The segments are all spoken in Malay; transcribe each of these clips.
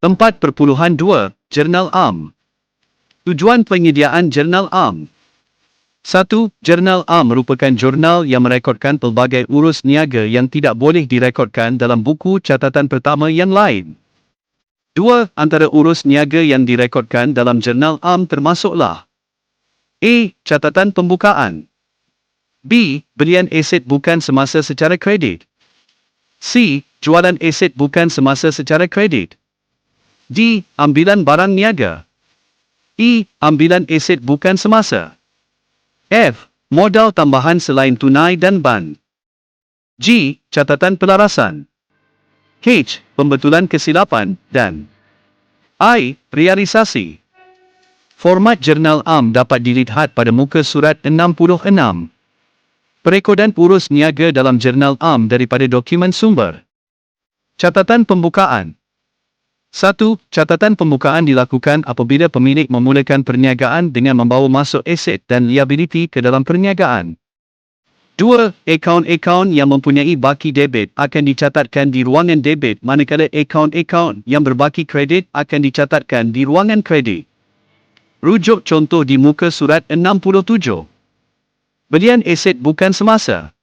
4.2 Jurnal Am. Tujuan penyediaan Jurnal Am. 1. Jurnal Am merupakan jurnal yang merekodkan pelbagai urus niaga yang tidak boleh direkodkan dalam buku catatan pertama yang lain. 2. Antara urus niaga yang direkodkan dalam Jurnal Am termasuklah A. Catatan pembukaan. B. Belian aset bukan semasa secara kredit. C. Jualan aset bukan semasa secara kredit. D. Ambilan barang niaga. E. Ambilan aset bukan semasa. F. Modal tambahan selain tunai dan ban. G. Catatan pelarasan. H. Pembetulan kesilapan dan I. Realisasi. Format Jurnal Am dapat dilihat pada muka surat 66. Perekodan urus niaga dalam Jurnal Am daripada dokumen sumber. Catatan pembukaan. 1. Catatan pembukaan dilakukan apabila pemilik memulakan perniagaan dengan membawa masuk aset dan liability ke dalam perniagaan. 2. Akaun-akaun yang mempunyai baki debit akan dicatatkan di ruangan debit manakala akaun-akaun yang berbaki kredit akan dicatatkan di ruangan kredit. Rujuk contoh di muka surat 67. Belian aset bukan semasa.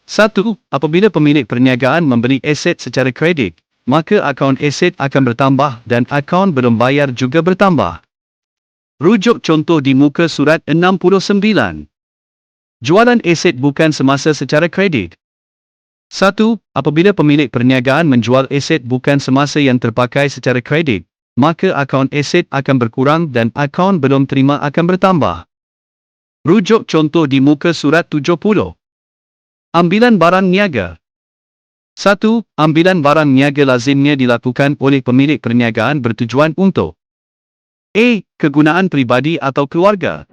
1. Apabila pemilik perniagaan membeli aset secara kredit, maka akaun aset akan bertambah dan akaun belum bayar juga bertambah. Rujuk contoh di muka surat 69. Jualan aset bukan semasa secara kredit. 1. Apabila pemilik perniagaan menjual aset bukan semasa yang terpakai secara kredit, maka akaun aset akan berkurang dan akaun belum terima akan bertambah. Rujuk contoh di muka surat 70. Ambilan barang niaga. 1. Ambilan barang niaga lazimnya dilakukan oleh pemilik perniagaan bertujuan untuk A. Kegunaan peribadi atau keluarga.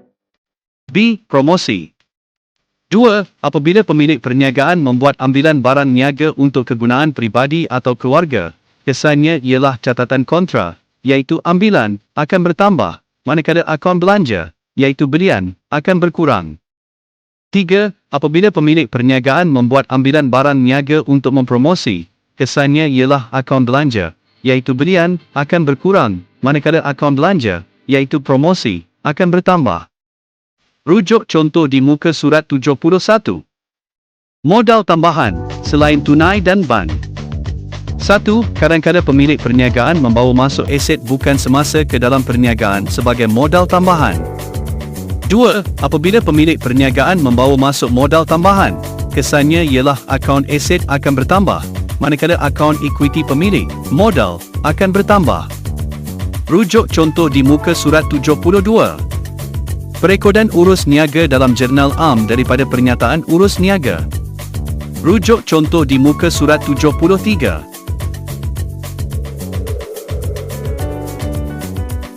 B. Promosi. 2. Apabila pemilik perniagaan membuat ambilan barang niaga untuk kegunaan peribadi atau keluarga, kesannya ialah catatan kontra, iaitu ambilan, akan bertambah, manakala akaun belanja, iaitu belian, akan berkurang. 3. Apabila pemilik perniagaan membuat ambilan barang niaga untuk mempromosi, kesannya ialah akaun belanja, iaitu belian, akan berkurang, manakala akaun belanja, iaitu promosi, akan bertambah. Rujuk contoh di muka surat 71. Modal tambahan, selain tunai dan ban. 1. Kadang-kadang pemilik perniagaan membawa masuk aset bukan semasa ke dalam perniagaan sebagai modal tambahan. 2. Apabila pemilik perniagaan membawa masuk modal tambahan, kesannya ialah akaun aset akan bertambah, manakala akaun equity pemilik, modal, akan bertambah. Rujuk contoh di muka surat 72. Perekodan urus niaga dalam Jurnal Am daripada pernyataan urus niaga. Rujuk contoh di muka surat 73.